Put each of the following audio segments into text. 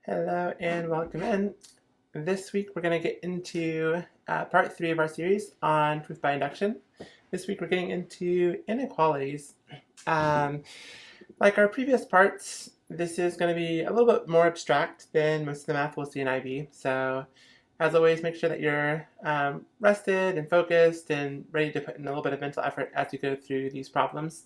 Hello and welcome in. This week we're going to get into part 3 of our series on proof by induction. This week we're getting into inequalities. Um, like our previous parts, this is going to be a little bit more abstract than most of the math we'll see in IB. So as always, make sure that you're rested and focused and ready to put in a little bit of mental effort as you go through these problems.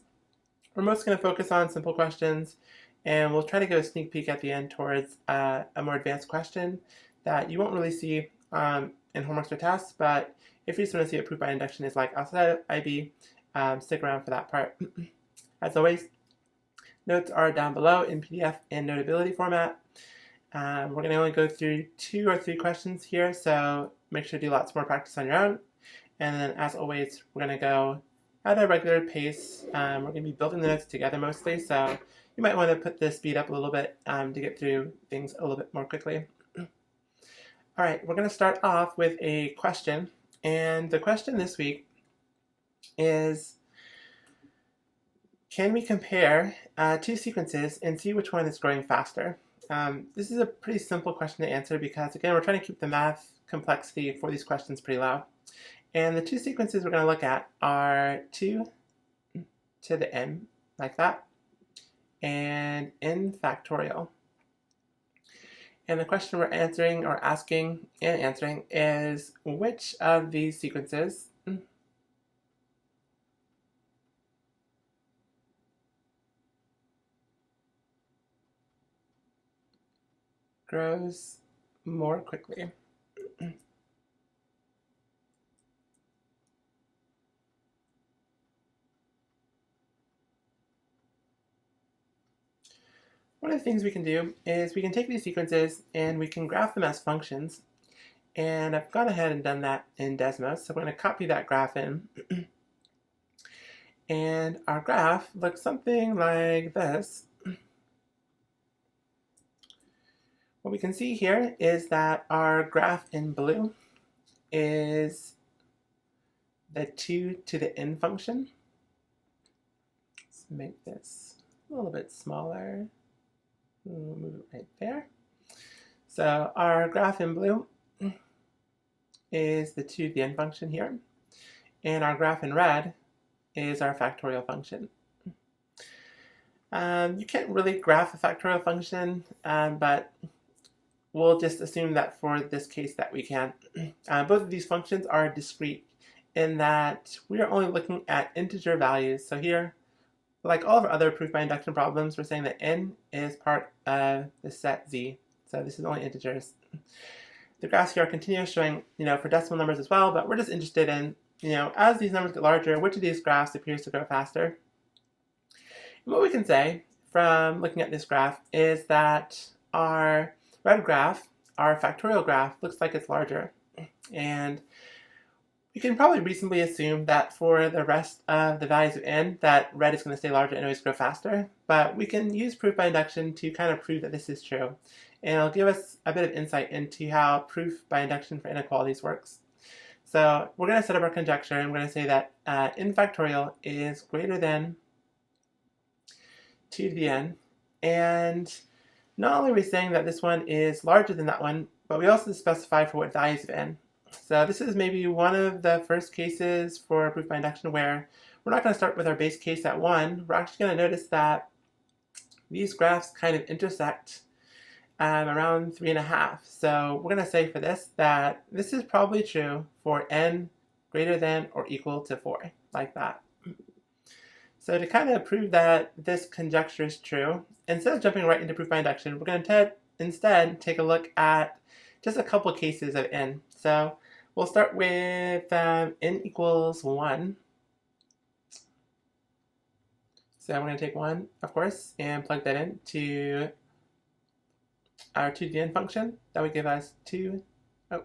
We're mostly going to focus on simple questions, and we'll try to give a sneak peek at the end towards a more advanced question that you won't really see in homeworks or tests, but if you just want to see what proof by induction is like outside of IB, stick around for that part. As always, notes are down below in PDF and Notability format. We're going to only go through 2 or 3 questions here, so make sure to do lots more practice on your own. And then, as always, we're going to go at a regular pace. We're going to be building the notes together mostly, so you might want to put the speed up a little bit to get through things a little bit more quickly. All right, we're going to start off with a question, and the question this week is, can we compare 2 sequences and see which one is growing faster? This is a pretty simple question to answer because, again, we're trying to keep the math complexity for these questions pretty low. And the 2 sequences we're going to look at are 2 to the n, like that, and n factorial. And the question we're answering, or asking and answering, is which of these sequences grows more quickly? One of the things we can do is we can take these sequences and we can graph them as functions. And I've gone ahead and done that in Desmos, so we're going to copy that graph in. And our graph looks something like this. What we can see here is that our graph in blue is the 2 to the n function. Let's make this a little bit smaller. We'll move it right there. So our graph in blue is the 2 to the n function here. And our graph in red is our factorial function. You can't really graph a factorial function, but we'll just assume that for this case that we can. Both of these functions are discrete in that we are only looking at integer values. So here, like all of our other proof by induction problems, we're saying that n is part of the set z. So this is only integers. The graphs here are continuous, showing, for decimal numbers as well, but we're just interested in, as these numbers get larger, which of these graphs appears to grow faster? And what we can say from looking at this graph is that our red graph, our factorial graph, looks like it's larger. And we can probably reasonably assume that for the rest of the values of n, that red is going to stay larger and always grow faster. But we can use proof by induction to kind of prove that this is true. And it'll give us a bit of insight into how proof by induction for inequalities works. So we're going to set up our conjecture, and we're going to say that n factorial is greater than 2 to the n. And not only are we saying that this one is larger than that one, but we also specify for what values of n. So this is maybe one of the first cases for proof by induction where we're not going to start with our base case at 1. We're actually going to notice that these graphs kind of intersect around 3.5. So we're going to say for this that this is probably true for n greater than or equal to 4, like that. So to kind of prove that this conjecture is true, instead of jumping right into proof by induction, we're going to instead take a look at just a couple cases of n. So we'll start with n equals 1. So I'm going to take 1, of course, and plug that into our 2 to the n function. That would give us 2. Oh,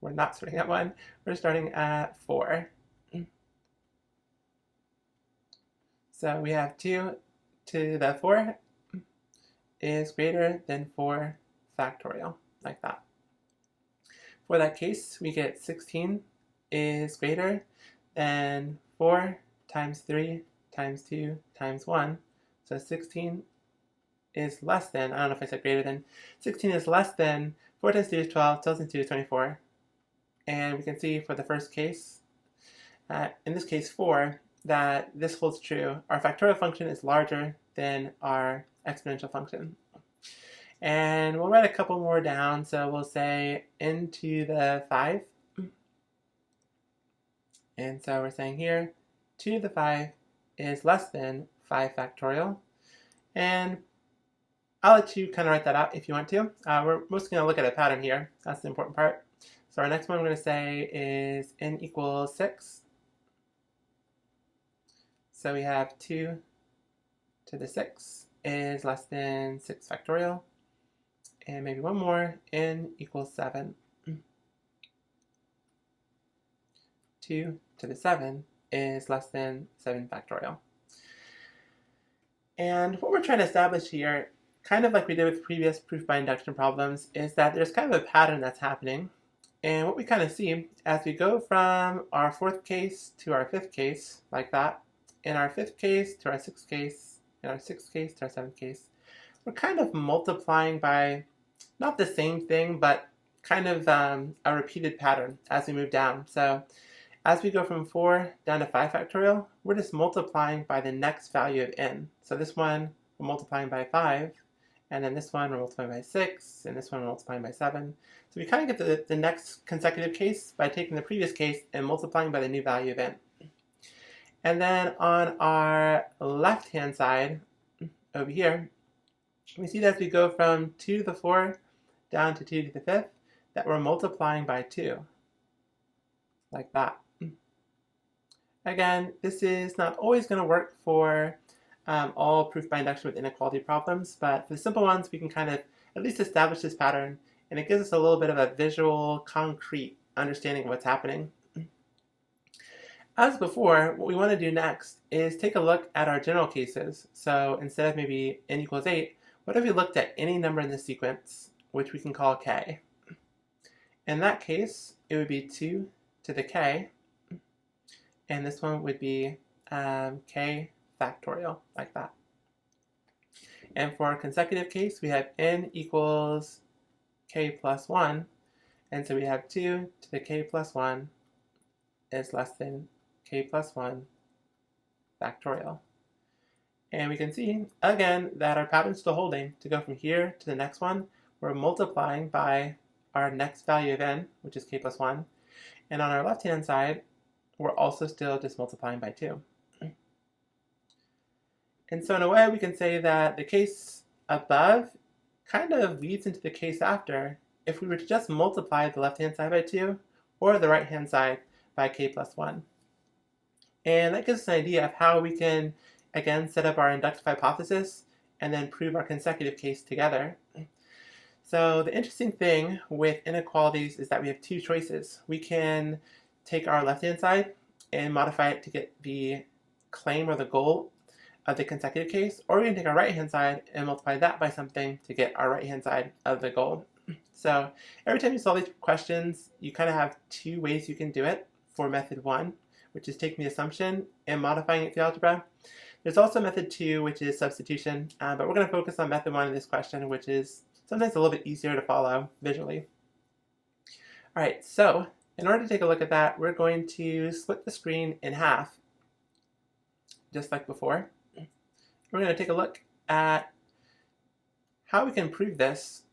we're not starting at 1. We're starting at 4. So we have 2 to the 4 is greater than 4 factorial, like that. For that case, we get 16 is greater than 4 times 3 times 2 times 1. So 16 is less than, I don't know if I said greater than, 16 is less than 4 times 2 is 12, 12 times 2 is 24. And we can see for the first case, in this case 4, that this holds true. Our factorial function is larger than our exponential function. And we'll write a couple more down. So we'll say n to the 5. And so we're saying here 2 to the 5 is less than 5 factorial. And I'll let you kind of write that out if you want to. We're mostly going to look at a pattern here. That's the important part. So our next one I'm going to say is n equals 6. So we have 2 to the 6 is less than 6 factorial. And maybe one more, n equals 7. 2 to the 7 is less than 7 factorial. And what we're trying to establish here, kind of like we did with previous proof by induction problems, is that there's kind of a pattern that's happening. And what we kind of see as we go from our 4th case to our 5th case, like that, in our 5th case to our 6th case, in our 6th case to our 7th case, we're kind of multiplying by not the same thing, but kind of a repeated pattern as we move down. So as we go from 4 down to 5 factorial, we're just multiplying by the next value of n. So this one, we're multiplying by 5, and then this one, we're multiplying by 6, and this one, we're multiplying by 7. So we kind of get the next consecutive case by taking the previous case and multiplying by the new value of n. And then on our left-hand side, over here, we see that as we go from 2 to the 4 down to 2 to the 5th, that we're multiplying by 2, like that. Again, this is not always going to work for all proof by induction with inequality problems, but for the simple ones, we can kind of at least establish this pattern, and it gives us a little bit of a visual, concrete understanding of what's happening. As before, what we want to do next is take a look at our general cases. So instead of maybe n equals 8, what if we looked at any number in the sequence, which we can call k? In that case, it would be 2 to the k, and this one would be k factorial, like that. And for our consecutive case, we have n equals k plus 1, and so we have 2 to the k plus 1 is less than k plus 1 factorial. And we can see, again, that our pattern's still holding. To go from here to the next one, we're multiplying by our next value of n, which is k plus 1. And on our left-hand side, we're also still just multiplying by 2. And so in a way, we can say that the case above kind of leads into the case after if we were to just multiply the left-hand side by 2 or the right-hand side by k plus 1. And that gives us an idea of how we can, again, set up our inductive hypothesis and then prove our consecutive case together. So the interesting thing with inequalities is that we have two choices. We can take our left-hand side and modify it to get the claim or the goal of the consecutive case, or we can take our right-hand side and multiply that by something to get our right-hand side of the goal. So every time you solve these questions, you kind of have two ways you can do it for method 1, which is taking the assumption and modifying it through algebra. There's also method 2, which is substitution, but we're going to focus on method 1 in this question, which is sometimes a little bit easier to follow visually. All right, so in order to take a look at that, we're going to split the screen in half, just like before. We're going to take a look at how we can prove this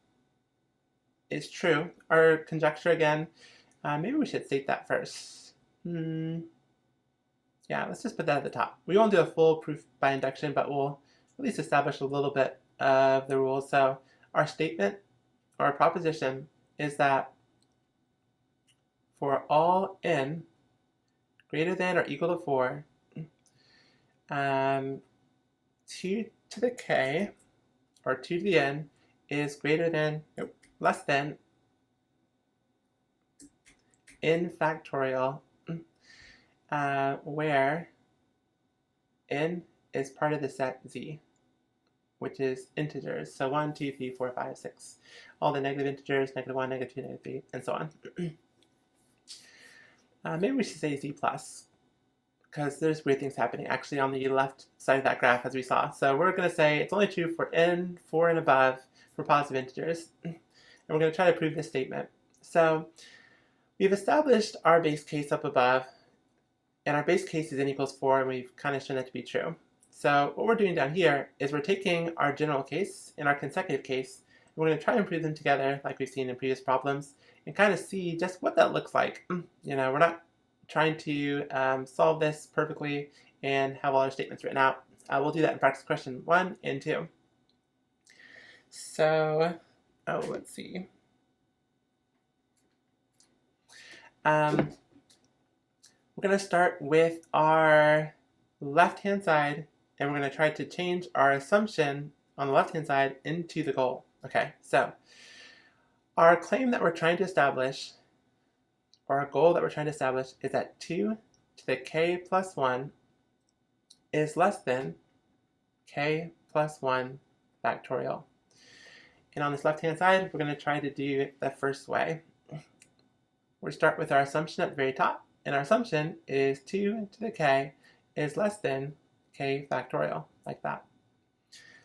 is true. Our conjecture again, maybe we should state that first. Yeah, let's just put that at the top. We won't do a full proof by induction, but we'll at least establish a little bit of the rules. So our statement or our proposition is that for all n greater than or equal to 4, 2 to the k, or 2 to the n, is greater than, less than n factorial, where n is part of the set z, which is integers. So 1, 2, 3, 4, 5, 6. All the negative integers, -1, -2, -3, and so on. Maybe we should say z plus, because there's weird things happening actually on the left side of that graph as we saw. So we're going to say it's only true for n 4 and above for positive integers. And we're going to try to prove this statement. So we've established our base case up above, and our base case is n equals 4, and we've kind of shown that to be true. So what we're doing down here is we're taking our general case and our consecutive case, and we're going to try and prove them together like we've seen in previous problems, and kind of see just what that looks like. We're not trying to solve this perfectly and have all our statements written out. We'll do that in practice question 1 and 2. So, let's see. We're going to start with our left-hand side, and we're going to try to change our assumption on the left-hand side into the goal. Okay, so our claim that we're trying to establish, or our goal that we're trying to establish, is that 2 to the k plus 1 is less than k plus 1 factorial. And on this left-hand side, we're going to try to do it the first way. We start with our assumption at the very top, and our assumption is 2 to the k is less than k factorial, like that.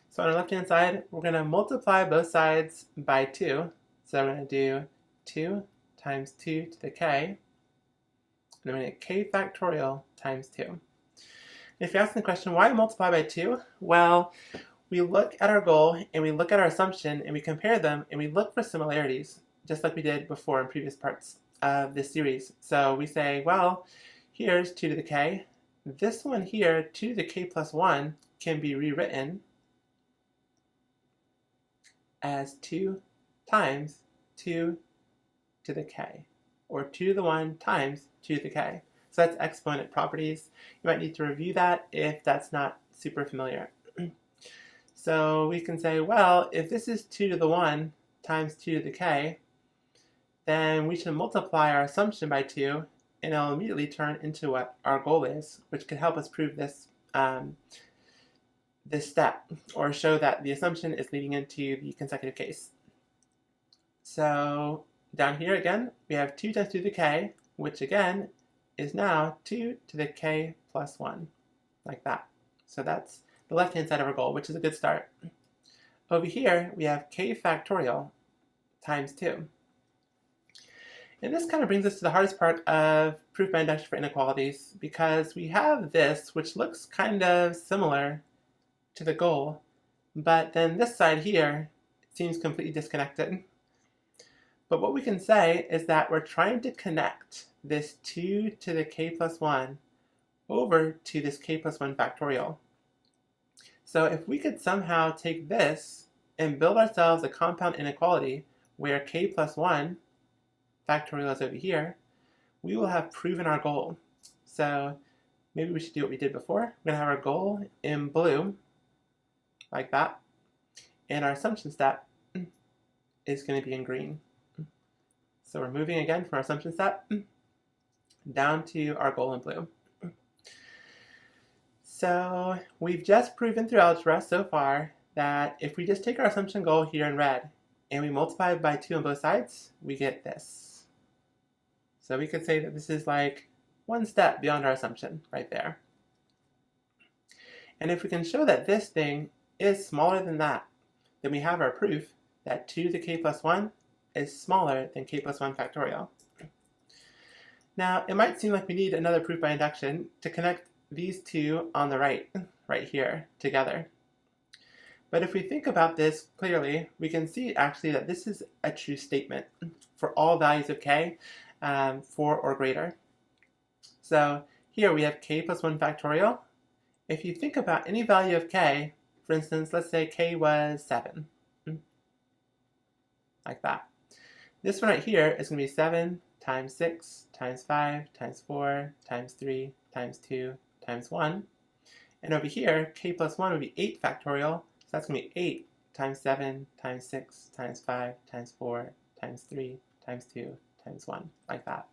So on the left-hand side, we're going to multiply both sides by 2. So we're going to do 2 times 2 to the k, and I'm going to get k factorial times 2. And if you're asking the question, why multiply by 2? Well, we look at our goal, and we look at our assumption, and we compare them, and we look for similarities, just like we did before in previous parts of this series. So we say, well, here's 2 to the k. This one here, 2 to the k plus 1, can be rewritten as 2 times 2 to the k, or 2 to the 1 times 2 to the k. So that's exponent properties. You might need to review that if that's not super familiar. So we can say, well, if this is 2 to the 1 times 2 to the k, then we should multiply our assumption by 2, and it'll immediately turn into what our goal is, which could help us prove this, this step, or show that the assumption is leading into the consecutive case. So down here again, we have 2 times 2 to the k, which again is now 2 to the k plus 1, like that. So that's the left-hand side of our goal, which is a good start. Over here, we have k factorial times 2. And this kind of brings us to the hardest part of proof by induction for inequalities, because we have this, which looks kind of similar to the goal, but then this side here seems completely disconnected. But what we can say is that we're trying to connect this 2 to the k plus 1 over to this k plus 1 factorial. So if we could somehow take this and build ourselves a compound inequality where k plus 1 factorial is over here, we will have proven our goal. So maybe we should do what we did before. We're going to have our goal in blue, like that, and our assumption step is going to be in green. So we're moving again from our assumption step down to our goal in blue. So we've just proven through algebra so far that if we just take our assumption goal here in red and we multiply it by 2 on both sides, we get this. So we could say that this is like one step beyond our assumption right there. And if we can show that this thing is smaller than that, then we have our proof that 2 to the k plus 1 is smaller than k plus 1 factorial. Now, it might seem like we need another proof by induction to connect these two on the right here, together. But if we think about this clearly, we can see actually that this is a true statement for all values of k, 4 or greater. So here we have k plus 1 factorial. If you think about any value of k, for instance, let's say k was 7, like that. This one right here is going to be 7 times 6 times 5 times 4 times 3 times 2 times 1. And over here, k plus 1 would be 8 factorial. So that's going to be 8 times 7 times 6 times 5 times 4 times 3 times 2 times 1, like that.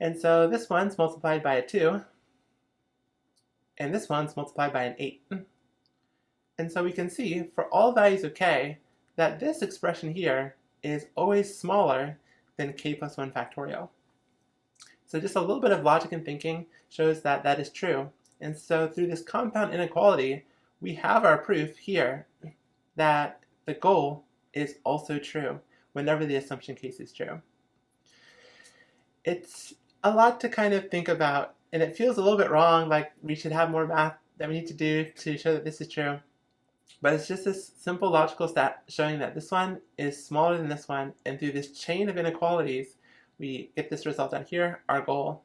And so this one's multiplied by a 2, and this one's multiplied by an 8. And so we can see, for all values of k, that this expression here is always smaller than k plus 1 factorial. So just a little bit of logic and thinking shows that that is true. And so through this compound inequality, we have our proof here that the goal is also true whenever the assumption case is true. It's a lot to kind of think about, and it feels a little bit wrong, like we should have more math that we need to do to show that this is true. But it's just this simple logical stat showing that this one is smaller than this one, and through this chain of inequalities, we get this result down here, our goal.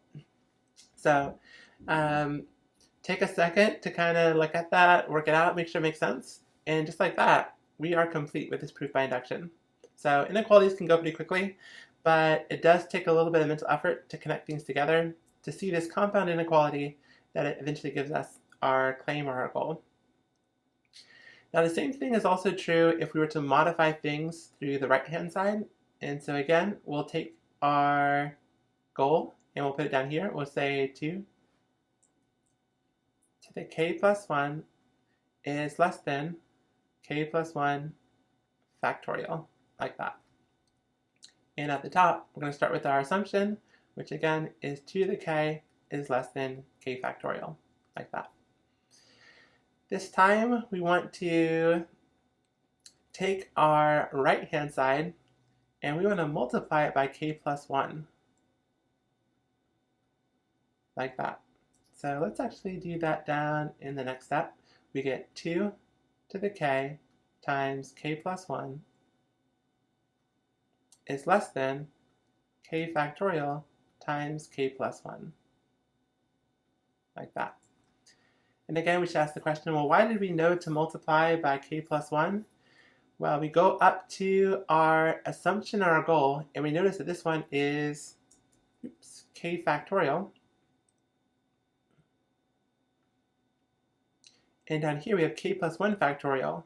So take a second to kind of look at that, work it out, make sure it makes sense, and just like that, we are complete with this proof by induction. So inequalities can go pretty quickly, but it does take a little bit of mental effort to connect things together to see this compound inequality that it eventually gives us our claim or our goal. Now the same thing is also true if we were to modify things through the right-hand side. And so again, we'll take our goal and we'll put it down here. We'll say 2 to the k plus 1 is less than k plus 1 factorial, like that. And at the top, we're going to start with our assumption, which again is 2 to the k is less than k factorial, like that. This time, we want to take our right-hand side and we want to multiply it by k plus 1, like that. So let's actually do that down in the next step. We get 2 to the k times k plus 1 is less than k factorial times k plus 1, like that. And again, we should ask the question, well, why did we know to multiply by k plus 1? Well, we go up to our assumption or our goal, and we notice that this one is k factorial. And down here we have k plus 1 factorial.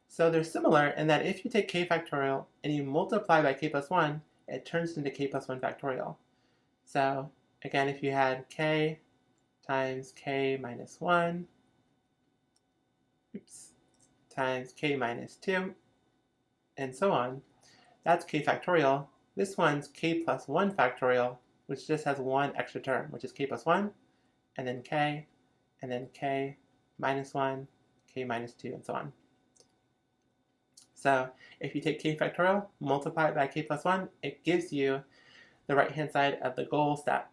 So they're similar in that if you take k factorial and you multiply by k plus 1, it turns into k plus 1 factorial. So again, if you had k times k minus 1 times k minus 2, and so on, that's k factorial. This one's k plus 1 factorial, which just has one extra term, which is k plus 1, and then k minus 1, k minus 2, and so on. So if you take k factorial, multiply it by k plus 1, it gives you the right-hand side of the goal step.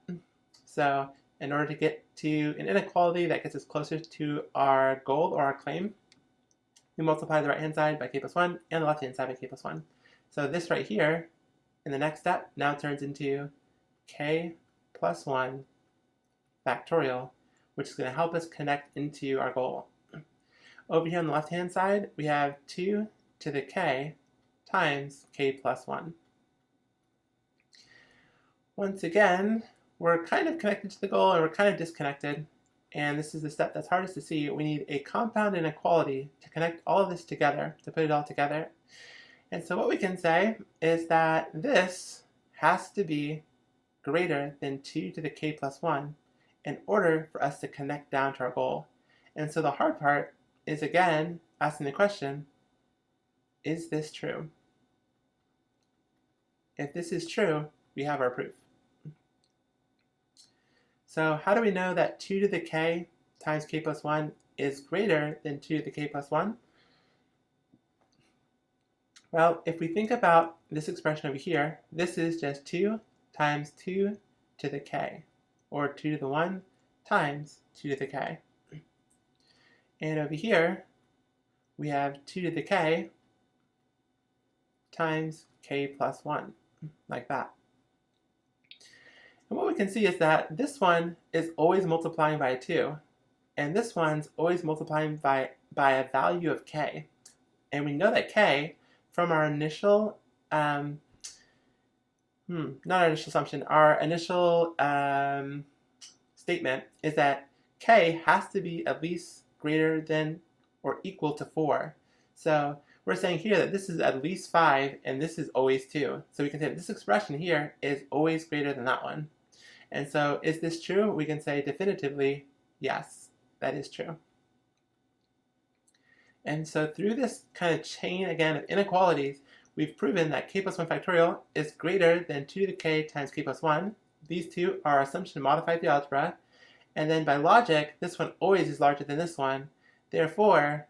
So in order to get to an inequality that gets us closer to our goal or our claim, we multiply the right-hand side by k plus 1 and the left-hand side by k plus 1. So this right here, in the next step, now turns into k plus 1 factorial, which is going to help us connect into our goal. Over here on the left-hand side, we have 2 to the k times k plus 1. Once again, we're kind of connected to the goal and we're kind of disconnected. And this is the step that's hardest to see. We need a compound inequality to connect all of this together, to put it all together. And so what we can say is that this has to be greater than 2 to the k plus 1 in order for us to connect down to our goal. And so the hard part is, again, asking the question, is this true? If this is true, we have our proof. So how do we know that 2 to the k times k plus 1 is greater than 2 to the k plus 1? Well, if we think about this expression over here, this is just 2 times 2 to the k, or 2 to the 1 times 2 to the k. And over here, we have 2 to the k times k plus 1, like that. And what we can see is that this one is always multiplying by 2, and this one's always multiplying by a value of k. And we know that k, from our initial, not our initial assumption, our initial statement is that k has to be at least greater than or equal to 4. So we're saying here that this is at least 5 and this is always 2. So we can say that this expression here is always greater than that one. And so is this true? We can say definitively, yes, that is true. And so through this kind of chain, again, of inequalities, we've proven that k plus 1 factorial is greater than 2 to the k times k plus 1, these two are our assumption to modify the algebra, and then by logic, this one always is larger than this one. Therefore,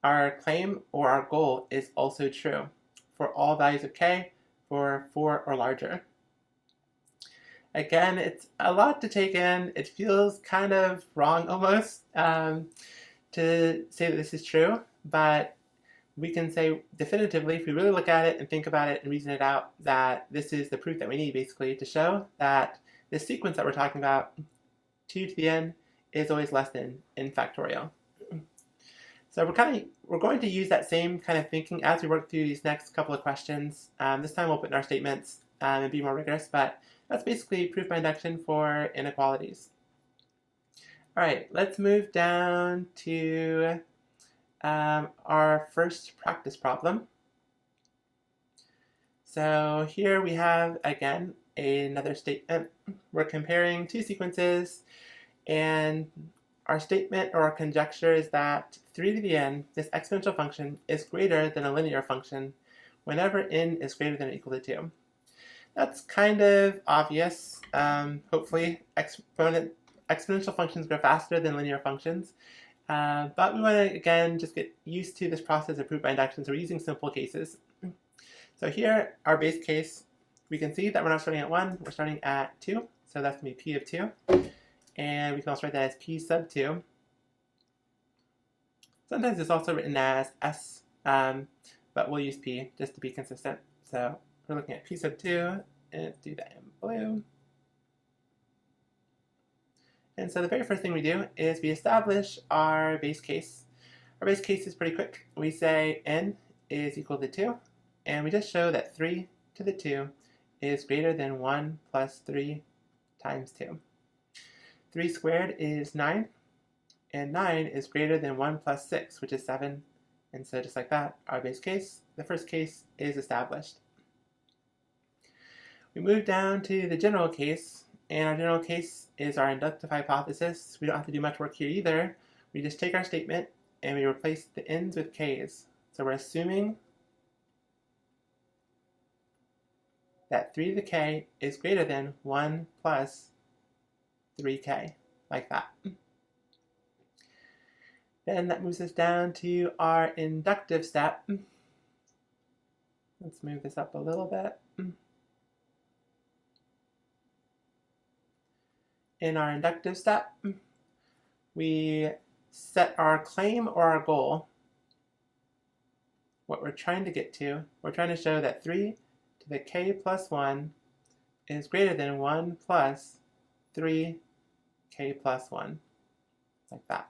our claim or our goal is also true for all values of k for 4 or larger. Again, it's a lot to take in. It feels kind of wrong almost to say that this is true, but we can say definitively, if we really look at it and think about it and reason it out, that this is the proof that we need basically to show that this sequence that we're talking about, 2 to the n, is always less than n factorial. So we're going to use that same kind of thinking as we work through these next couple of questions. This time we'll put in our statements and be more rigorous, but that's basically proof by induction for inequalities. All right, let's move down to our first practice problem. So here we have, again, another statement. We're comparing two sequences, and our statement or our conjecture is that 3 to the n, this exponential function, is greater than a linear function whenever n is greater than or equal to 2. That's kind of obvious. Hopefully, exponential functions grow faster than linear functions. But we want to, again, just get used to this process of proof by induction, so we're using simple cases. So here, our base case, we can see that we're not starting at 1, we're starting at 2, so that's going to be p of 2. And we can also write that as p sub 2. Sometimes it's also written as s, but we'll use p just to be consistent. So we're looking at p sub 2, and let's do that in blue. And so the very first thing we do is we establish our base case. Our base case is pretty quick. We say n is equal to 2, and we just show that 3 to the 2 is greater than 1 plus 3 times 2. 3 squared is 9, and 9 is greater than 1 plus 6, which is 7. And so just like that, our base case, the first case, is established. We move down to the general case, and our general case is our inductive hypothesis. We don't have to do much work here either. We just take our statement and we replace the n's with k's. So we're assuming that 3 to the k is greater than 1 plus 3k, like that. Then that moves us down to our inductive step. Let's move this up a little bit. In our inductive step, we set our claim or our goal, what we're trying to get to. We're trying to show that 3 to the k plus 1 is greater than 1 plus 3k plus 1, like that.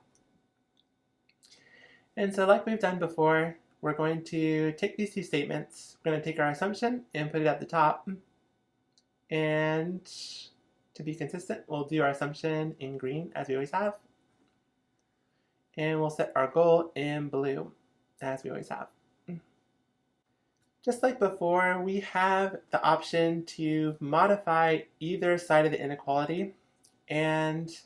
And so like we've done before, we're going to take these two statements, we're going to take our assumption and put it at the top, and to be consistent, we'll do our assumption in green, as we always have, and we'll set our goal in blue, as we always have. Just like before, we have the option to modify either side of the inequality, and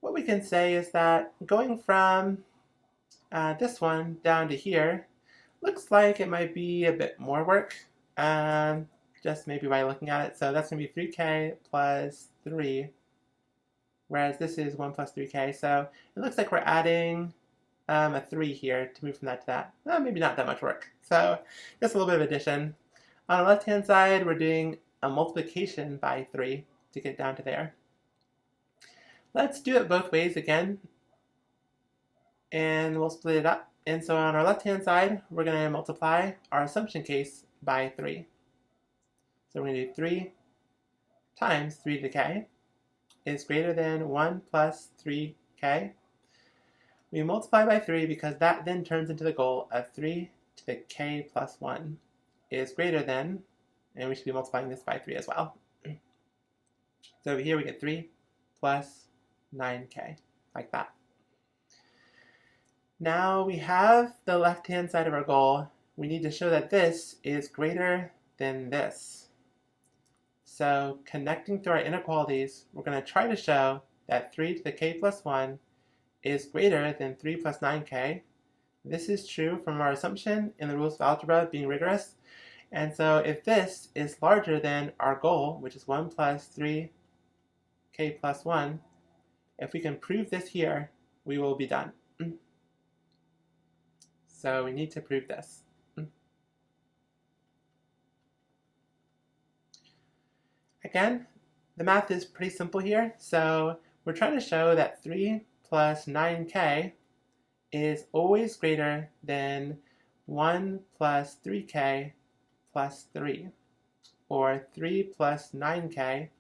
what we can say is that going from this one down to here looks like it might be a bit more work, just maybe by looking at it. So that's going to be 3k plus 3, whereas this is 1 plus 3k. So it looks like we're adding a 3 here to move from that to that. Well, maybe not that much work. So just a little bit of addition. On the left-hand side, we're doing a multiplication by 3 to get down to there. Let's do it both ways again, and we'll split it up. And so on our left-hand side, we're going to multiply our assumption case by 3. So we're going to do 3 times 3 to the k is greater than 1 plus 3k. We multiply by 3 because that then turns into the goal of 3 to the k plus 1 is greater than, and we should be multiplying this by 3 as well. So over here we get 3 plus 9k, like that. Now we have the left-hand side of our goal. We need to show that this is greater than this. So connecting through our inequalities, we're going to try to show that 3 to the k plus 1 is greater than 3 plus 9k. This is true from our assumption in the rules of algebra being rigorous, And so if this is larger than our goal, which is 1 plus 3k plus 1, if we can prove this here, we will be done. So we need to prove this. Again, the math is pretty simple here. So we're trying to show that 3 plus 9k is always greater than 1 plus 3k plus 3. Or 3 plus 9k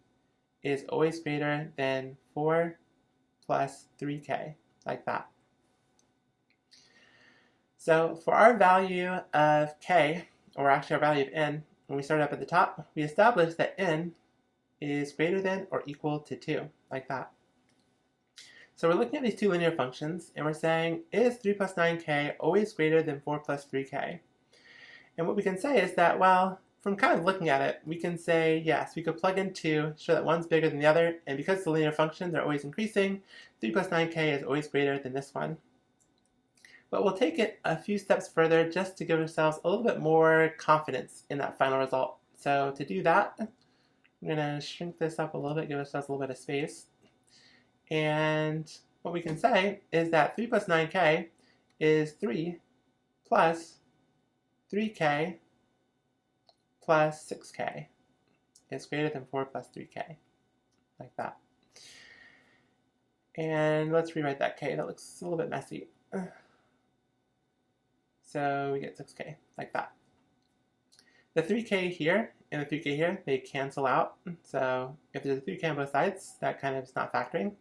is always greater than 4 plus 3k, like that. So for our value of k, or actually our value of n, when we start up at the top, we established that n is greater than or equal to 2, like that. So we're looking at these two linear functions, and we're saying, is 3 plus 9k always greater than 4 plus 3k? And what we can say is that, well, from kind of looking at it, we can say, yes, we could plug in 2, show that one's bigger than the other, and because it's a linear function, they're always increasing, 3 plus 9k is always greater than this one. But we'll take it a few steps further just to give ourselves a little bit more confidence in that final result. So to do that, I'm going to shrink this up a little bit, give ourselves a little bit of space. And what we can say is that 3 plus 9k is 3 plus 3k plus 6k is greater than 4 plus 3k, like that. And let's rewrite that k. That looks a little bit messy. So we get 6k, like that. The 3k here and the 3k here, they cancel out. So if there's a 3k on both sides, that kind of is not factoring.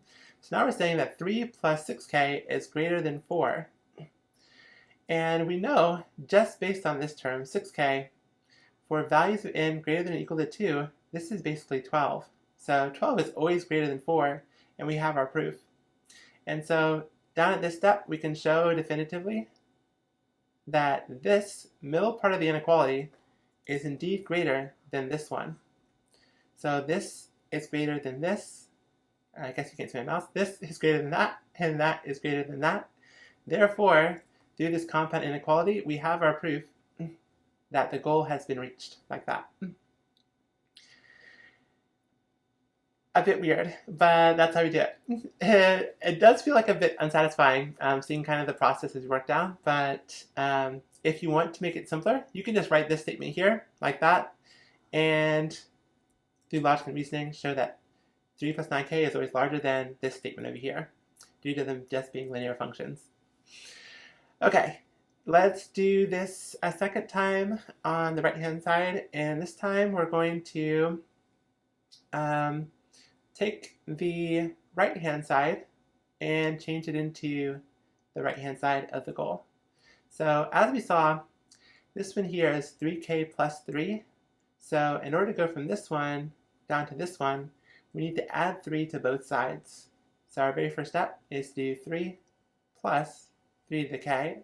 So now we're saying that 3 plus 6k is greater than 4. And we know, just based on this term, 6k, for values of n greater than or equal to 2, this is basically 12. So 12 is always greater than 4, and we have our proof. And so down at this step, we can show definitively that this middle part of the inequality is indeed greater than this one. So this is greater than this. I guess you can't see my mouse. This is greater than that, and that is greater than that. Therefore, through this compound inequality, we have our proof that the goal has been reached, like that. A bit weird, but that's how we do it. It does feel like a bit unsatisfying seeing kind of the process as we work down, but if you want to make it simpler, you can just write this statement here, like that, and through logic and reasoning, show that 3 plus 9k is always larger than this statement over here, due to them just being linear functions. Okay, let's do this a second time on the right-hand side, and this time we're going to take the right-hand side and change it into the right-hand side of the goal. So as we saw, this one here is 3k plus 3. So in order to go from this one down to this one, we need to add 3 to both sides. So our very first step is to do 3 plus 3 to the k.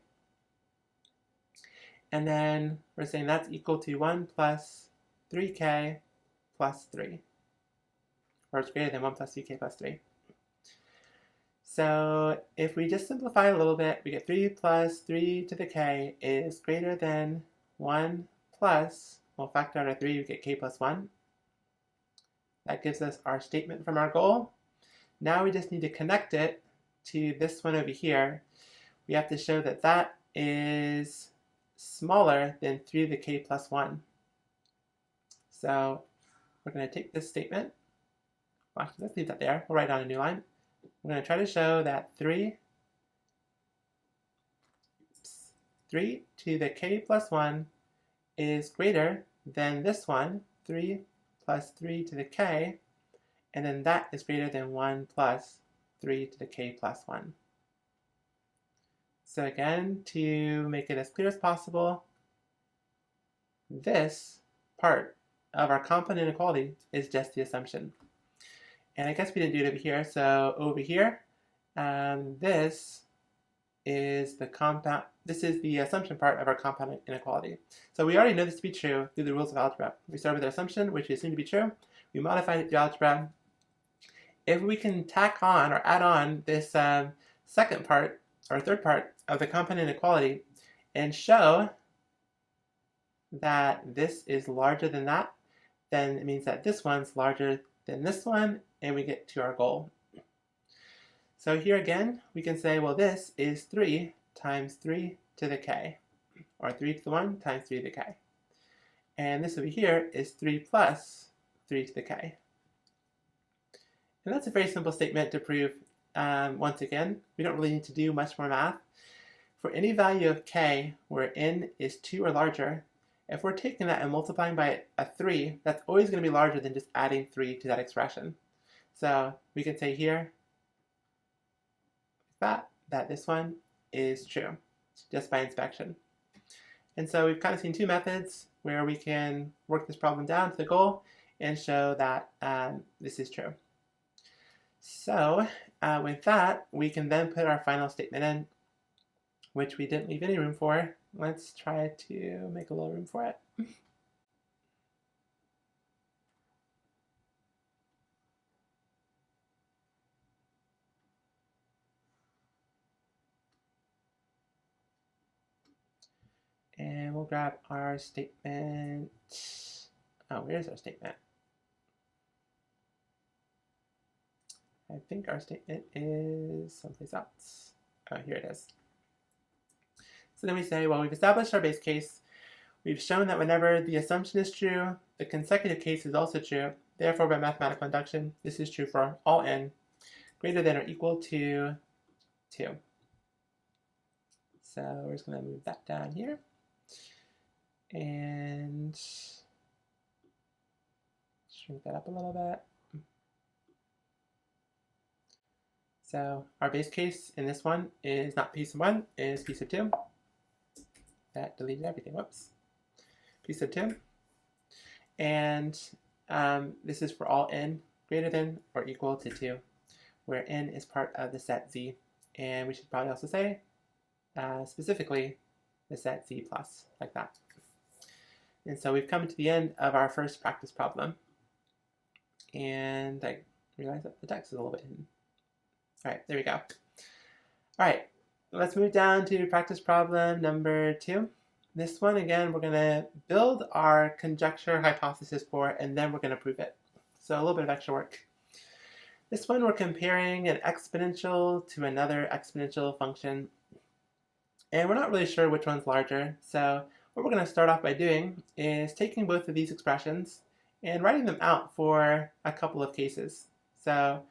And then we're saying that's equal to 1 plus 3k plus 3. Or it's greater than 1 plus 3k plus 3. So if we just simplify a little bit, we get 3 plus 3 to the k is greater than 1 plus, we'll factor out our 3, we get k plus 1. That gives us our statement from our goal. Now we just need to connect it to this one over here. We have to show that that is smaller than 3 to the k plus 1. So we're going to take this statement. Well, actually, let's leave that there. We'll write down a new line. We're going to try to show that 3 to the k plus 1 is greater than this one, 3 plus 3 to the k, and then that is greater than 1 plus 3 to the k plus 1. So again, to make it as clear as possible, this part of our compound inequality is just the assumption. And I guess we didn't do it over here, so over here, this is the assumption part of our compound inequality. So we already know this to be true through the rules of algebra. We start with our assumption, which we assume to be true. We modify it through algebra. If we can tack on or add on this second part or third part of the compound inequality and show that this is larger than that, then it means that this one's larger than this one, and we get to our goal. So here again, we can say, well, this is 3 times 3 to the k, or 3 to the 1 times 3 to the k. And this over here is 3 plus 3 to the k. And that's a very simple statement to prove. Once again, we don't really need to do much more math. For any value of k where n is 2 or larger, if we're taking that and multiplying by a 3, that's always going to be larger than just adding 3 to that expression. So we can say here that this one is true, just by inspection. And so we've kind of seen two methods where we can work this problem down to the goal and show that this is true. So with that, we can then put our final statement in, which we didn't leave any room for. Let's try to make a little room for it. And we'll grab our statement. Oh, where's our statement? I think our statement is someplace else. Oh, here it is. So then we say, well, we've established our base case. We've shown that whenever the assumption is true, the consecutive case is also true. Therefore, by mathematical induction, this is true for all n greater than or equal to 2. So we're just going to move that down here. And shrink that up a little bit. So our base case in this one is not p sub 1, is p sub 2. That deleted everything, whoops. P sub 2. And this is for all n greater than or equal to 2, where n is part of the set Z. And we should probably also say, specifically, the set Z plus, like that. And so we've come to the end of our first practice problem. And I realize that the text is a little bit hidden. All right, there we go. All right, let's move down to practice problem number 2. This one, again, we're going to build our conjecture hypothesis for, and then we're going to prove it. So a little bit of extra work. This one, we're comparing an exponential to another exponential function. And we're not really sure which one's larger. So what we're going to start off by doing is taking both of these expressions and writing them out for a couple of cases. So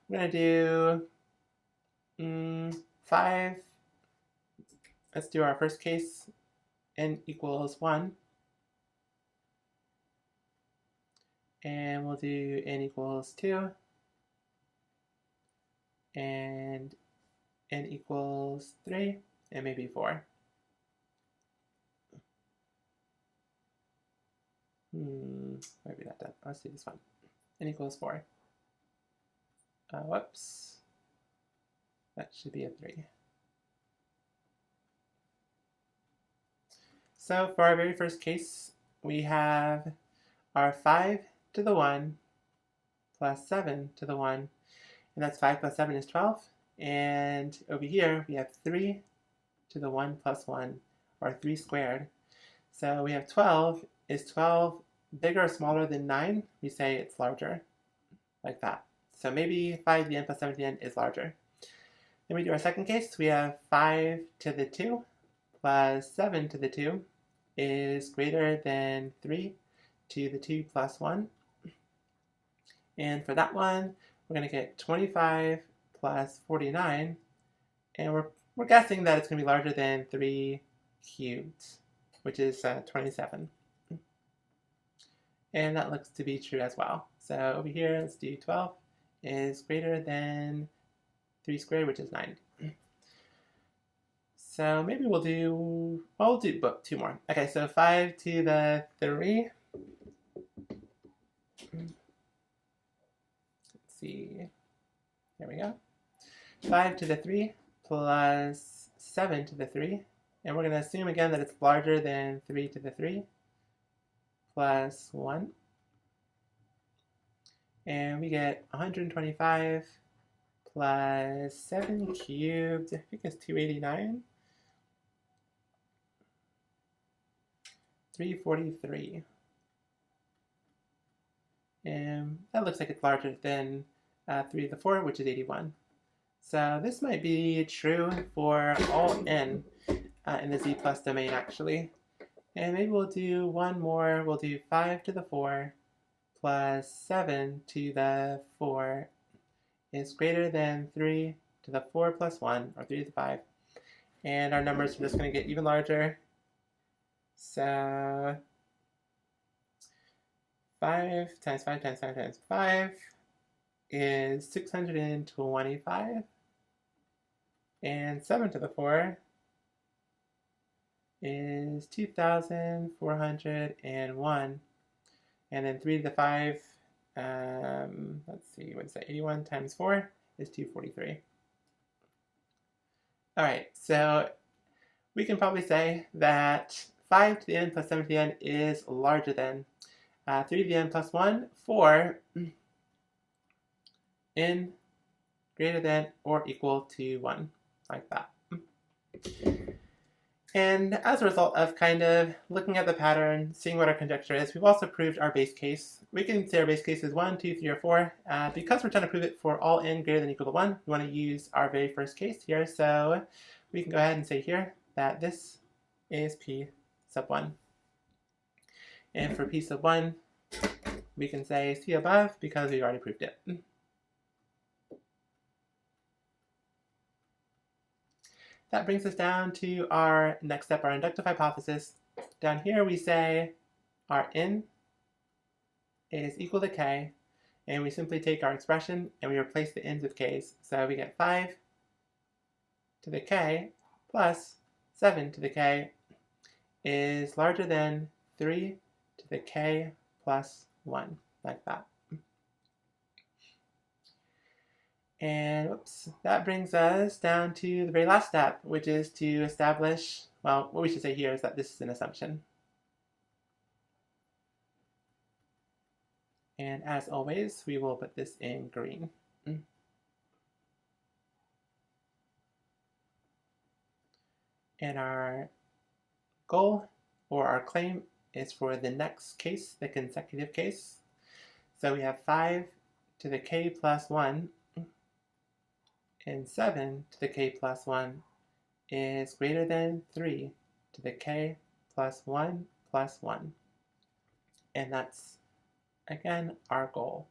we're going to do 5. Let's do our first case, n equals 1. And we'll do n equals 2. And n equals 3, and maybe 4. Maybe that done. Let's do this one. N equals 4. Whoops. That should be a 3. So for our very first case, we have our 5 to the 1 plus 7 to the 1. And that's 5 plus 7 is 12. And over here, we have 3 to the 1 plus 1, or 3 squared. So we have 12. Is 12 bigger or smaller than 9? We say it's larger, like that. So maybe 5 to the n plus 7 to the n is larger. Then we do our second case. We have 5 to the 2 plus 7 to the 2 is greater than 3 to the 2 plus 1. And for that one, we're going to get 25 plus 49. And we're guessing that it's going to be larger than 3 cubed, which is 27. And that looks to be true as well. So over here, let's do 12 is greater than 3 squared, which is 9. So maybe we'll do 2 more. Okay, so 5 to the 3. Let's see. There we go. 5 to the 3 plus 7 to the 3. And we're going to assume again that it's larger than 3 to the 3 plus 1. And we get 125 plus 7 cubed, I think it's 289. 343. And that looks like it's larger than 3 to the 4, which is 81. So this might be true for all n in the z plus domain, actually. And maybe we'll do one more. We'll do 5 to the 4 plus 7 to the 4 is greater than 3 to the 4 plus 1, or 3 to the 5. And our numbers are just going to get even larger. So 5 times 5 times 5 times 5 is 625. And 7 to the 4 is 2,401. And then 3 to the 5, let's see, what is that? 81 times 4 is 243. All right, so we can probably say that 5 to the n plus 7 to the n is larger than 3 to the n plus 1 for n greater than or equal to 1, like that. And as a result of kind of looking at the pattern, seeing what our conjecture is, we've also proved our base case. We can say our base case is 1, 2, 3, or 4. Because we're trying to prove it for all n greater than or equal to 1, we want to use our very first case here. So we can go ahead and say here that this is p sub 1. And for p sub 1, we can say see above because we already proved it. That brings us down to our next step, our inductive hypothesis. Down here we say our n is equal to k, and we simply take our expression and we replace the n's with k's. So we get 5 to the k plus 7 to the k is larger than 3 to the k plus 1, like that. And whoops, that brings us down to the very last step, which is to establish, well, what we should say here is that this is an assumption. And as always, we will put this in green. And our goal or our claim is for the next case, the consecutive case. So we have 5 to the k plus 1 and 7 to the k plus 1 is greater than 3 to the k plus 1 plus 1. And that's, again, our goal.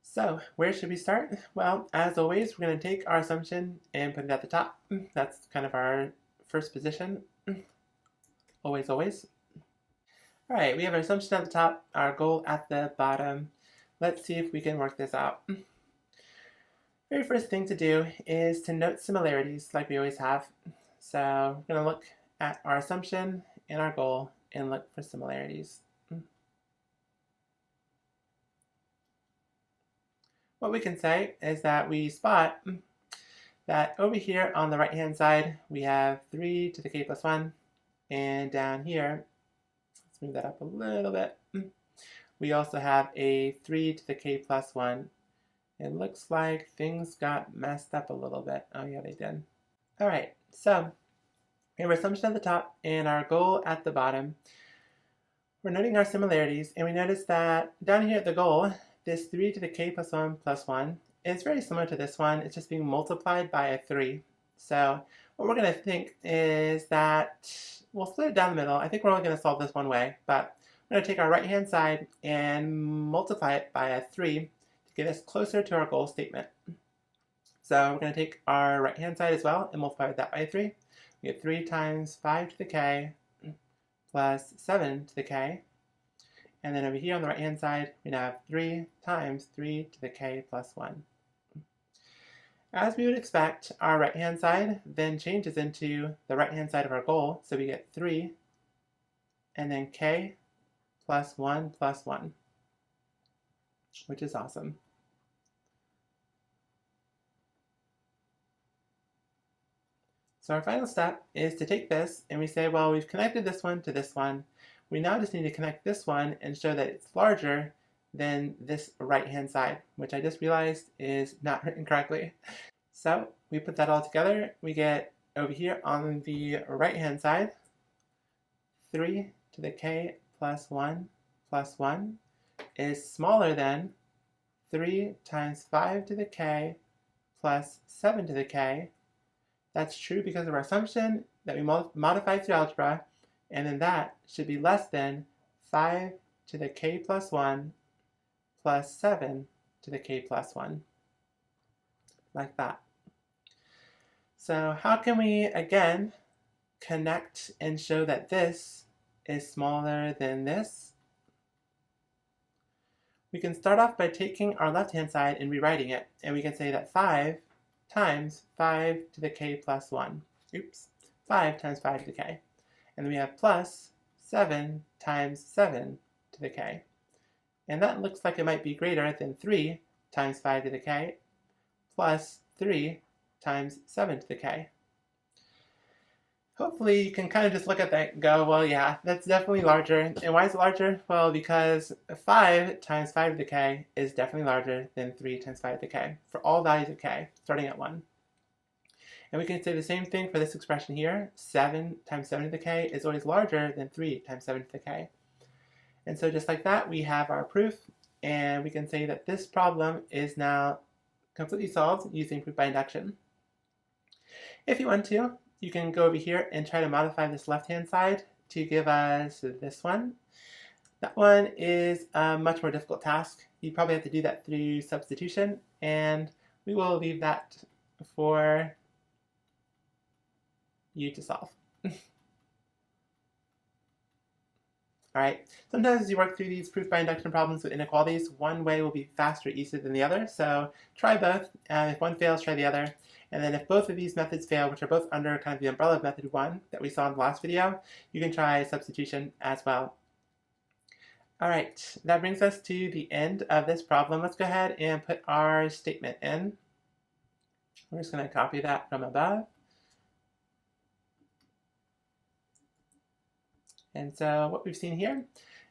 So where should we start? Well, as always, we're going to take our assumption and put it at the top. That's kind of our first position. Always, always. All right, we have our assumption at the top, our goal at the bottom. Let's see if we can work this out. Very first thing to do is to note similarities like we always have. So we're going to look at our assumption and our goal and look for similarities. What we can say is that we spot that over here on the right hand side we have 3 to the k plus 1, and down here, let's move that up a little bit, we also have a 3 to the k plus 1. It looks like things got messed up a little bit. Oh yeah, they did. Alright, so we have our assumption at the top and our goal at the bottom. We're noting our similarities, and we notice that down here at the goal, this 3 to the k plus 1 is very similar to this one. It's just being multiplied by a 3. So what we're going to think is that we'll split it down the middle. I think we're only going to solve this one way, but we're going to take our right hand side and multiply it by a 3 to get us closer to our goal statement. So we're going to take our right hand side as well and multiply that by a 3. We get 3 times 5 to the k plus 7 to the k. And then over here on the right hand side, we now have 3 times 3 to the k plus 1. As we would expect, our right hand side then changes into the right hand side of our goal. So we get 3 and then k plus 1 plus 1, which is awesome. So our final step is to take this and we say, well, we've connected this one to this one. We now just need to connect this one and show that it's larger than this right-hand side, which I just realized is not written correctly. So we put that all together. We get over here on the right-hand side, 3 to the k plus 1 is smaller than 3 times 5 to the k plus 7 to the k. That's true because of our assumption that we modified through algebra, and then that should be less than 5 to the k plus 1 plus 7 to the k plus 1, like that. So how can we, again, connect and show that this is smaller than this? We can start off by taking our left-hand side and rewriting it, and we can say that 5 times 5 to the k plus 1. Oops, 5 times 5 to the k. And then we have plus 7 times 7 to the k. And that looks like it might be greater than 3 times 5 to the k plus 3 times 7 to the k. Hopefully you can kind of just look at that and go, well, yeah, that's definitely larger. And why is it larger? Well, because 5 times 5 to the k is definitely larger than 3 times 5 to the k for all values of k, starting at 1. And we can say the same thing for this expression here. 7 times 7 to the k is always larger than 3 times 7 to the k. And so just like that, we have our proof, and we can say that this problem is now completely solved using proof by induction. If you want to, you can go over here and try to modify this left-hand side to give us this one. That one is a much more difficult task. You probably have to do that through substitution, and we will leave that for you to solve. Alright, sometimes as you work through these proof by induction problems with inequalities, one way will be faster or easier than the other, so try both, and if one fails, try the other. And then if both of these methods fail, which are both under kind of the umbrella of method 1 that we saw in the last video, you can try substitution as well. Alright, that brings us to the end of this problem. Let's go ahead and put our statement in. We're just going to copy that from above. And so what we've seen here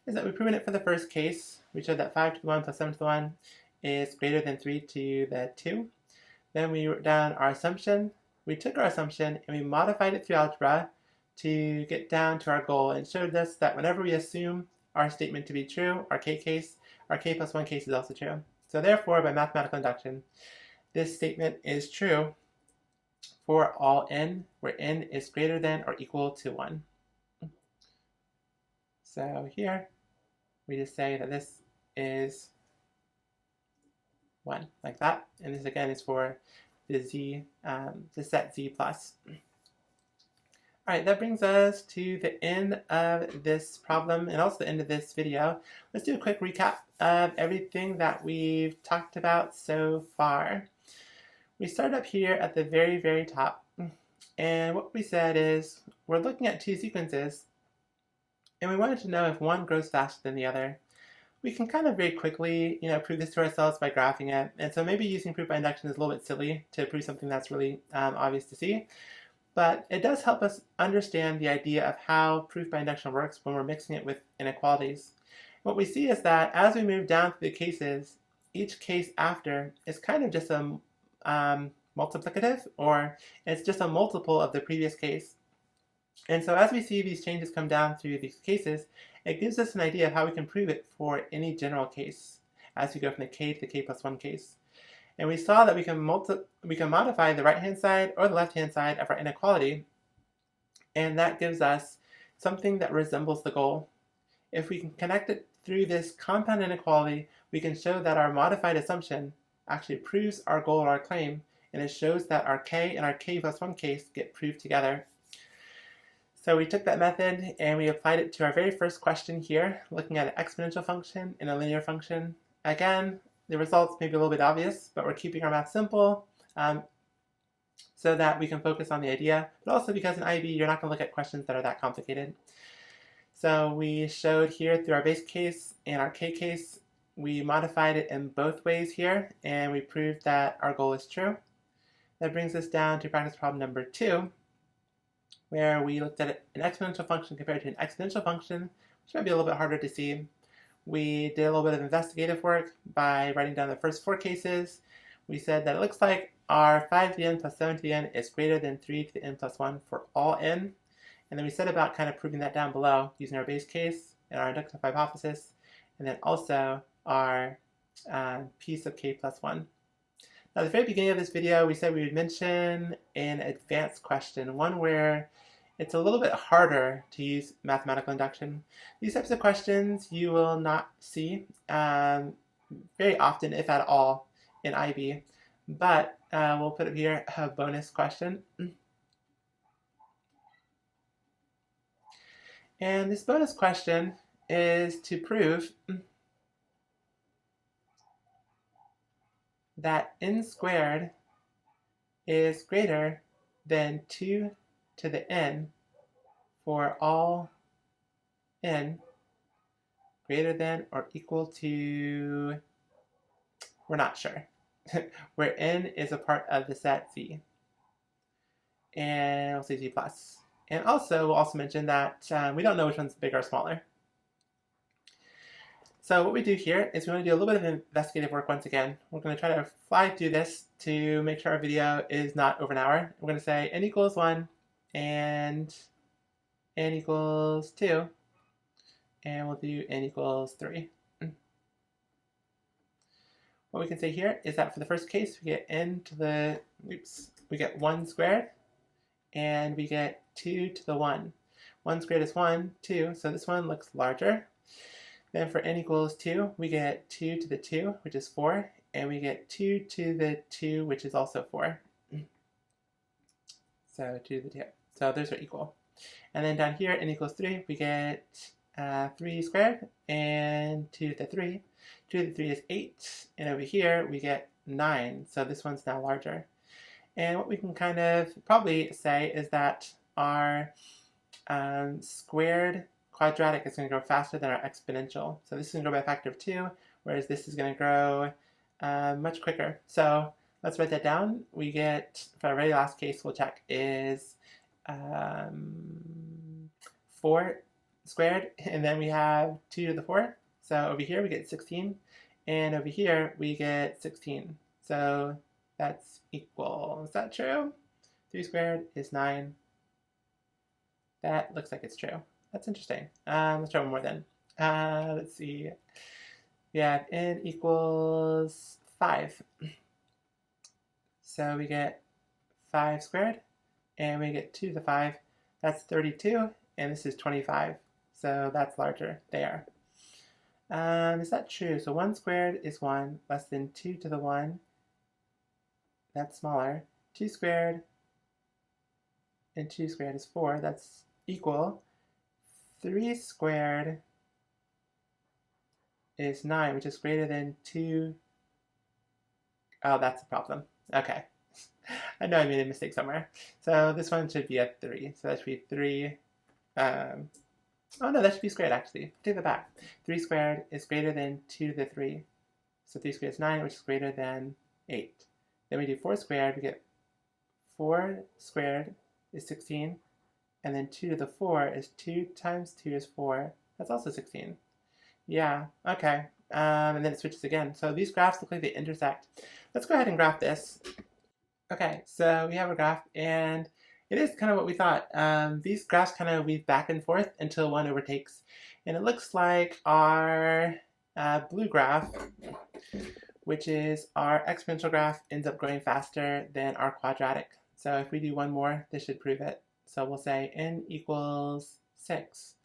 is that we've proven it for the first case. We showed that 5 to the 1 plus 7 to the 1 is greater than 3 to the 2. Then we wrote down our assumption. We took our assumption and we modified it through algebra to get down to our goal, and showed us that whenever we assume our statement to be true, our k case, our k plus 1 case is also true. So therefore, by mathematical induction, this statement is true for all n, where n is greater than or equal to 1. So here, we just say that this is 1, like that. And this again is for the z, the set z plus. Alright, that brings us to the end of this problem and also the end of this video. Let's do a quick recap of everything that we've talked about so far. We start up here at the very, very top, and what we said is we're looking at two sequences, and we wanted to know if one grows faster than the other. We can kind of very quickly, prove this to ourselves by graphing it, and so maybe using proof by induction is a little bit silly to prove something that's really obvious to see, but it does help us understand the idea of how proof by induction works when we're mixing it with inequalities. What we see is that as we move down through the cases, each case after is kind of just a multiplicative, or it's just a multiple of the previous case. And so as we see these changes come down through these cases, it gives us an idea of how we can prove it for any general case as we go from the k to the k plus 1 case. And we saw that we can modify the right-hand side or the left-hand side of our inequality, and that gives us something that resembles the goal. If we can connect it through this compound inequality, we can show that our modified assumption actually proves our goal or our claim, and it shows that our k and our k plus 1 case get proved together. So we took that method and we applied it to our very first question here, looking at an exponential function and a linear function. Again, the results may be a little bit obvious, but we're keeping our math simple so that we can focus on the idea, but also because in IB you're not going to look at questions that are that complicated. So we showed here through our base case and our k case, we modified it in both ways here, and we proved that our goal is true. That brings us down to practice problem number 2, where we looked at an exponential function compared to an exponential function, which might be a little bit harder to see. we did a little bit of investigative work by writing down the first 4 cases. We said that it looks like our 5 to the n plus 7 to the n is greater than 3 to the n plus 1 for all n. And then we set about kind of proving that down below using our base case and our inductive hypothesis, and then also our p sub k plus 1. Now, at the very beginning of this video, we said we would mention an advanced question, one where it's a little bit harder to use mathematical induction. These types of questions you will not see very often, if at all, in IB, but we'll put it here, a bonus question. And this bonus question is to prove that n squared is greater than 2 to the n for all n greater than or equal to, we're not sure, where n is a part of the set Z. And we'll say Z plus. And also, we'll also mention that we don't know which one's bigger or smaller. So what we do here is we want to do a little bit of investigative work once again. We're going to try to fly through this to make sure our video is not over an hour. We're going to say n equals 1 and n equals 2. And we'll do n equals 3. What we can say here is that for the first case, we get n to the, we get 1 squared, and we get 2 to the 1. 1 squared is 1, 2, so this one looks larger. Then for n equals 2, we get 2 to the 2, which is 4, and we get 2 to the 2, which is also 4. So 2 to the 2. So those are equal. And then down here, n equals 3, we get 3 squared, and 2 to the 3. 2 to the 3 is 8, and over here we get 9, so this one's now larger. And what we can kind of probably say is that our squared quadratic is going to grow faster than our exponential. So this is going to grow by a factor of 2, whereas this is going to grow much quicker. So let's write that down. We get, for our very last case we'll check, is 4 squared, and then we have 2 to the 4. So over here we get 16, and over here we get 16. So that's equal. Is that true? 3 squared is 9. That looks like it's true. That's interesting. Let's try one more then. Let's see. We have n equals 5. So we get 5 squared, and we get 2 to the 5. That's 32, and this is 25. So that's larger there. Is that true? So 1 squared is 1, less than 2 to the 1. That's smaller. 2 squared and 2 squared is 4. That's equal. 3 squared is 9, which is greater than 2. Oh, that's a problem. Okay. I know I made a mistake somewhere. So this one should be a 3. So that should be 3. Oh no, that should be squared actually. Take that back. 3 squared is greater than 2 to the 3. So 3 squared is 9, which is greater than 8. Then we do 4 squared, we get 4 squared is 16. And then 2 to the 4 is 2 times 2 is 4. That's also 16. Yeah, okay. And then it switches again. So these graphs look like they intersect. Let's go ahead and graph this. Okay, so we have a graph, and it is kind of what we thought. These graphs kind of weave back and forth until one overtakes. And it looks like our blue graph, which is our exponential graph, ends up growing faster than our quadratic. So if we do one more, this should prove it. So we'll say n equals 6.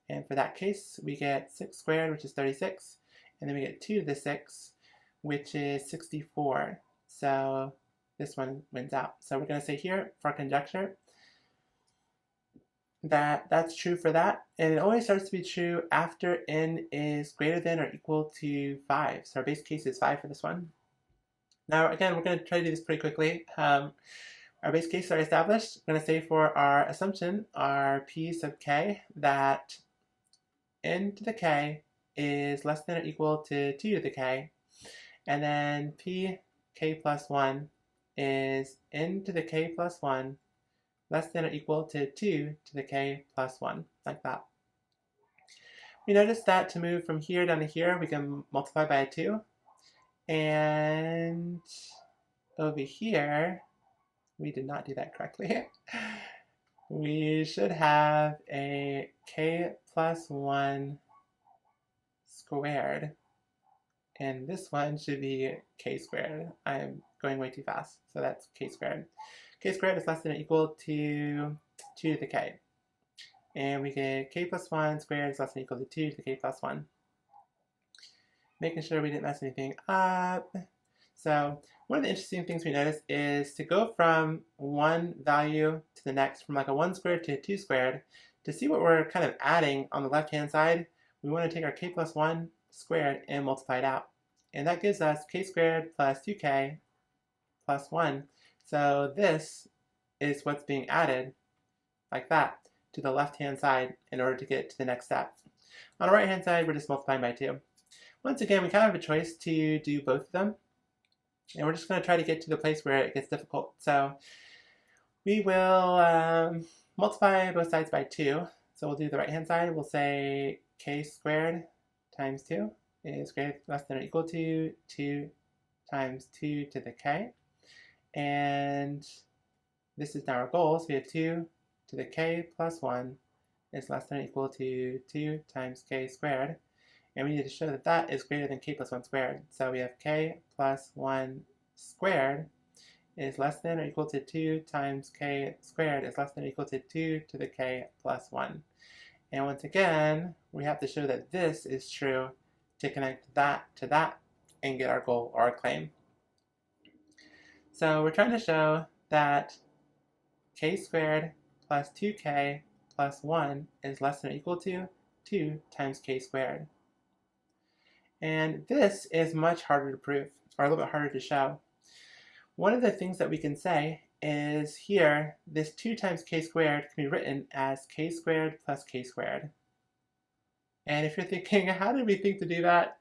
And for that case, we get 6 squared, which is 36. And then we get 2 to the 6, which is 64. So this one wins out. So we're going to say here, for our conjecture, that that's true for that. And it only starts to be true after n is greater than or equal to 5. So our base case is 5 for this one. Now, again, we're going to try to do this pretty quickly. Our base cases are established. I'm going to say for our assumption, our p sub k, that n to the k is less than or equal to 2 to the k. And then p k plus 1 is n to the k plus 1 less than or equal to 2 to the k plus 1, like that. we notice that to move from here down to here, we can multiply by a 2. And over here, we did not do that correctly. We should have a k plus 1 squared. And this one should be k squared. I'm going way too fast, so that's k squared. K squared is less than or equal to 2 to the k. And we get k plus 1 squared is less than or equal to 2 to the k plus 1. Making sure we didn't mess anything up. So one of the interesting things we notice is to go from one value to the next, from like a 1 squared to a 2 squared, to see what we're kind of adding on the left-hand side, we want to take our k plus 1 squared and multiply it out. And that gives us k squared plus 2k plus 1. So this is what's being added, like that, to the left-hand side in order to get to the next step. On the right-hand side, we're just multiplying by 2. Once again, we kind of have a choice to do both of them. And we're just going to try to get to the place where it gets difficult. So we will multiply both sides by 2. So we'll do the right-hand side. We'll say k squared times 2 is greater less than or equal to 2 times 2 to the k. And this is now our goal. So we have 2 to the k plus 1 is less than or equal to 2 times k squared. And we need to show that that is greater than k plus 1 squared. So we have k plus 1 squared is less than or equal to 2 times k squared is less than or equal to 2 to the k plus 1. And once again, we have to show that this is true to connect that to that and get our goal or our claim. So we're trying to show that k squared plus 2k plus 1 is less than or equal to 2 times k squared. And this is much harder to prove, or a little bit harder to show. One of the things that we can say is here, this 2 times k squared can be written as k squared plus k squared. And if you're thinking, how did we think to do that?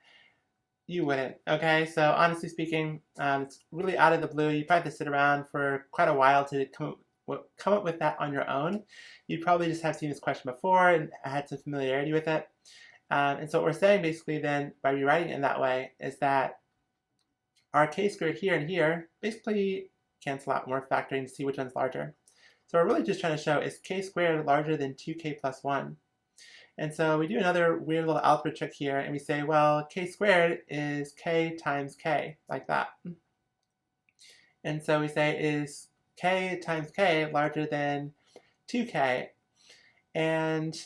You wouldn't, okay? So honestly speaking, it's really out of the blue. You probably have to sit around for quite a while to come up with that on your own. You probably just have seen this question before and had some familiarity with it. And so what we're saying basically then, by rewriting it in that way, is that our k squared here and here basically cancel out, more factoring to see which one's larger. So we're really just trying to show, is k squared larger than 2k plus 1? And so we do another weird little algebra trick here, and we say, well, k squared is k times k, like that. And so we say, is k times k larger than 2k? And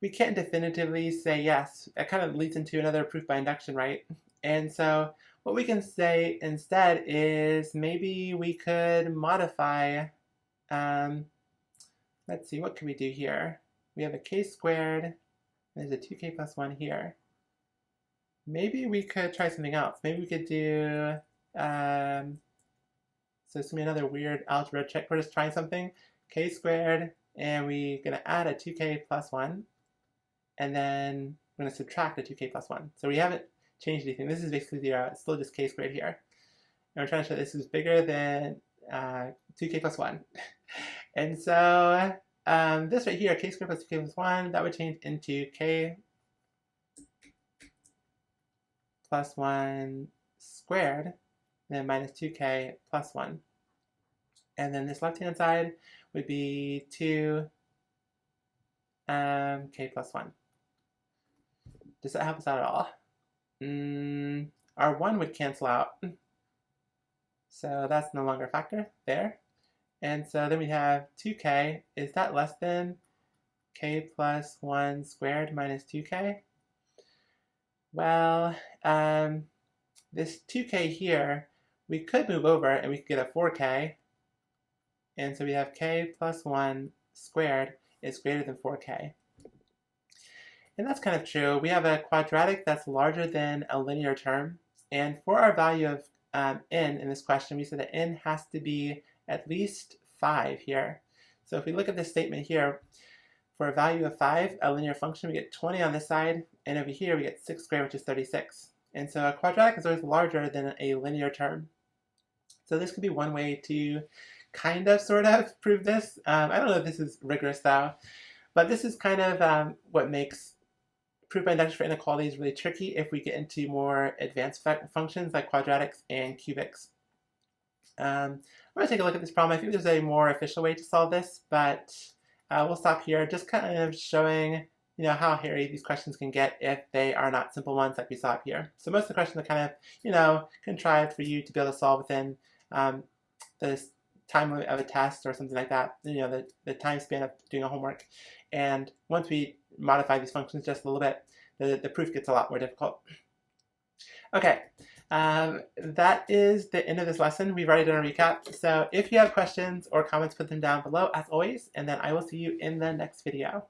we can't definitively say yes. That kind of leads into another proof by induction, right? And so what we can say instead is maybe we could modify, let's see, what can we do here? We have a k squared, and there's a 2k plus 1 here. Maybe we could try something else. Maybe we could do, so it's going to be another weird algebra check. We're just trying something, k squared, and we're going to add a 2k plus 1. And then we're going to subtract a 2k plus 1. So we haven't changed anything. This is basically 0. It's still just k squared here. And we're trying to show this is bigger than 2k plus 1. And so this right here, k squared plus 2k plus 1, that would change into k plus 1 squared, and then minus 2k plus 1. And then this left-hand side would be 2 k plus 1. Does that help us out at all? Our 1 would cancel out. So that's no longer a factor there. And so then we have 2k. Is that less than k plus 1 squared minus 2k? Well, this 2k here, we could move over and we could get a 4k. And so we have k plus 1 squared is greater than 4k. And that's kind of true. We have a quadratic that's larger than a linear term. And for our value of n in this question, we said that n has to be at least 5 here. So if we look at this statement here, for a value of 5, a linear function, we get 20 on this side, and over here we get 6 squared, which is 36. And so a quadratic is always larger than a linear term. So this could be one way to kind of, sort of, prove this. I don't know if this is rigorous though. But this is kind of what makes proof by induction for inequalities really tricky if we get into more advanced functions like quadratics and cubics. I'm going to take a look at this problem. I think there's a more official way to solve this, but we'll stop here, just kind of showing how hairy these questions can get if they are not simple ones like we saw up here. So most of the questions are kind of, contrived for you to be able to solve within the time limit of a test or something like that, the time span of doing a homework. And once we modify these functions just a little bit, the proof gets a lot more difficult. Okay, that is the end of this lesson. We've already done a recap. So if you have questions or comments, put them down below as always, and then I will see you in the next video.